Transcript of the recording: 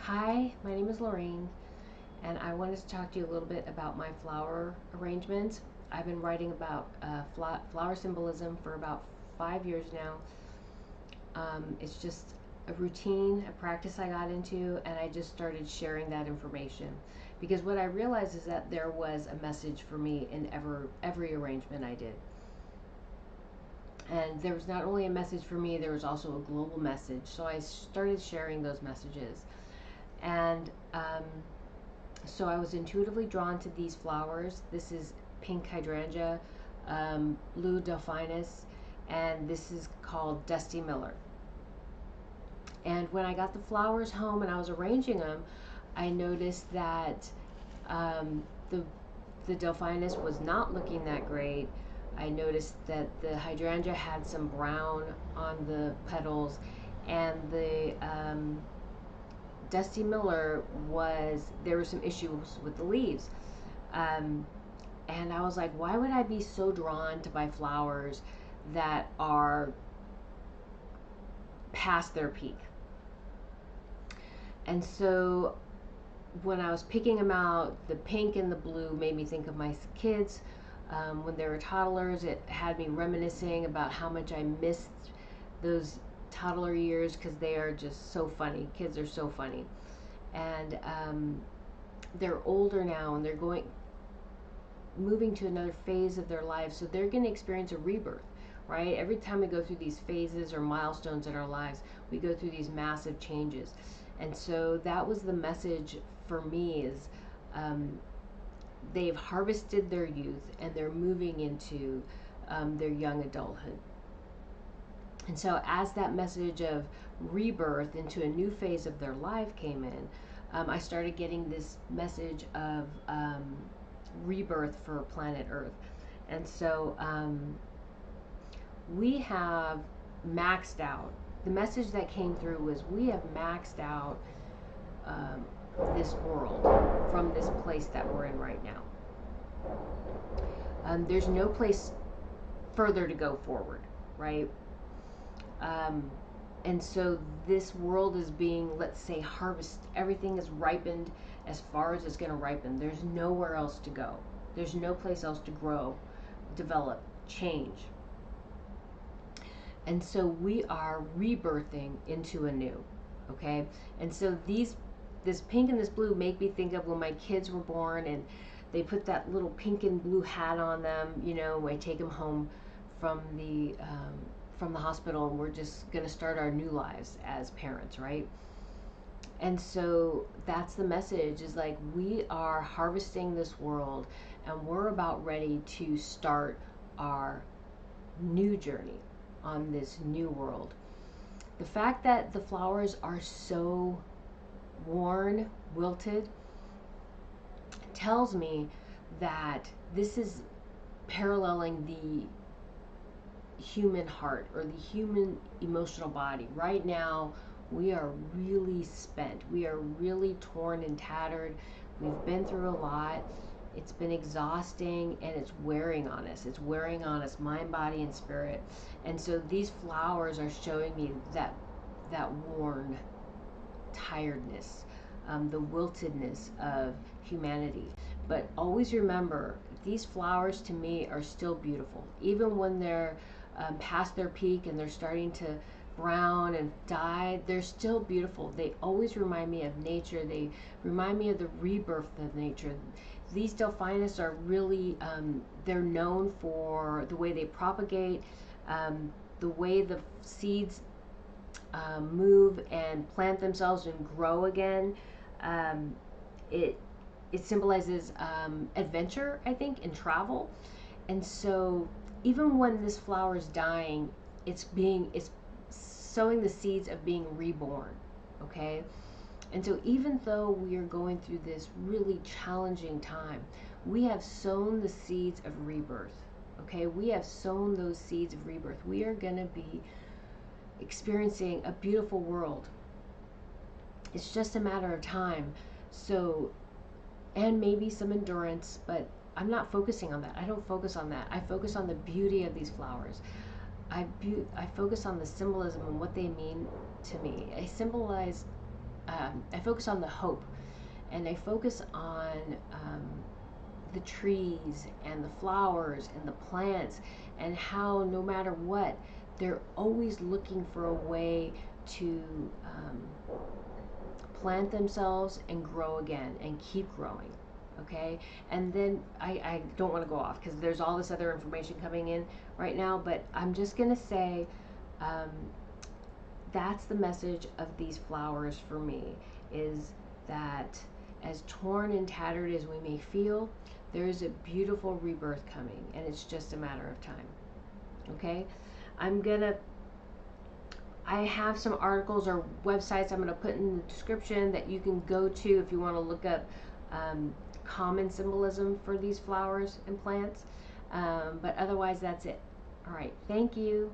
Hi, my name is Lorraine, and I wanted to talk to you a little bit about my flower arrangements. I've been writing about flower symbolism for about 5 years now. It's just a routine, a practice I got into, and I just started sharing that information because what I realized is that there was a message for me in every arrangement I did. And there was not only a message for me, there was also a global message. So I started sharing those messages. And so I was intuitively drawn to these flowers. This is pink hydrangea, blue delphinus, and this is called Dusty Miller. And when I got the flowers home and I was arranging them, I noticed that um, the the delphinus was not looking that great. I noticed that the hydrangea had some brown on the petals, and the Dusty Miller there were some issues with the leaves. Um, and I was like, why would I be so drawn to buy flowers that are past their peak? And so when I was picking them out, the pink and the blue made me think of my kids. When they were toddlers, it had me reminiscing about how much I missed those toddler years because they are just so funny. Kids are so funny. And they're older now and they're moving to another phase of their lives, so they're going to experience a rebirth, right? Every time we go through these phases or milestones in our lives, we go through these massive changes. And so that was the message for me is they've harvested their youth and they're moving into their young adulthood. And so as that message of rebirth into a new phase of their life came in, I started getting this message of rebirth for planet Earth. And so we have maxed out. The message that came through was we have maxed out um, this world from this place that we're in right now. There's no place further to go forward, right? Um, and so this world is being, let's say, harvested. Everything is ripened as far as it's going to ripen. There's nowhere else to go. There's no place else to grow, develop, change. And so we are rebirthing into a new, okay? And so this pink and this blue make me think of when my kids were born and they put that little pink and blue hat on them, when I take them home from the hospital, and we're just going to start our new lives as parents, right? And so that's the message, is like we are harvesting this world and we're about ready to start our new journey on this new world. The fact that the flowers are so worn, wilted, tells me that this is paralleling the human heart or the human emotional body. Right now, we are really spent. We are really torn and tattered. We've been through a lot. It's been exhausting and it's wearing on us. It's wearing on us, mind, body, and spirit. And so these flowers are showing me that worn tiredness, the wiltedness of humanity. But always remember, these flowers to me are still beautiful, even when they're past their peak and they're starting to brown and die. They're still beautiful. They always remind me of nature. They remind me of the rebirth of nature. These delphinus are really, they're known for the way they propagate, the way the seeds move and plant themselves and grow again. Um, it it symbolizes adventure, I think, and travel. And so even when this flower is dying, it's sowing the seeds of being reborn. Okay. And so even though we are going through this really challenging time, we have sown the seeds of rebirth. Okay, we have sown those seeds of rebirth. We are going to be experiencing a beautiful world. It's just a matter of time. So, and maybe some endurance, but I'm not focusing on that. I don't focus on that. I focus on the beauty of these flowers. I focus on the symbolism and what they mean to me. I focus on the hope, and I focus on the trees and the flowers and the plants, and how no matter what, they're always looking for a way to plant themselves and grow again and keep growing. Okay, and then I don't want to go off because there's all this other information coming in right now, but I'm just going to say um, that's the message of these flowers for me, is that as torn and tattered as we may feel, there is a beautiful rebirth coming, and it's just a matter of time. Okay, I have some articles or websites I'm going to put in the description that you can go to if you want to look up common symbolism for these flowers and plants. But otherwise, that's it. All right, thank you.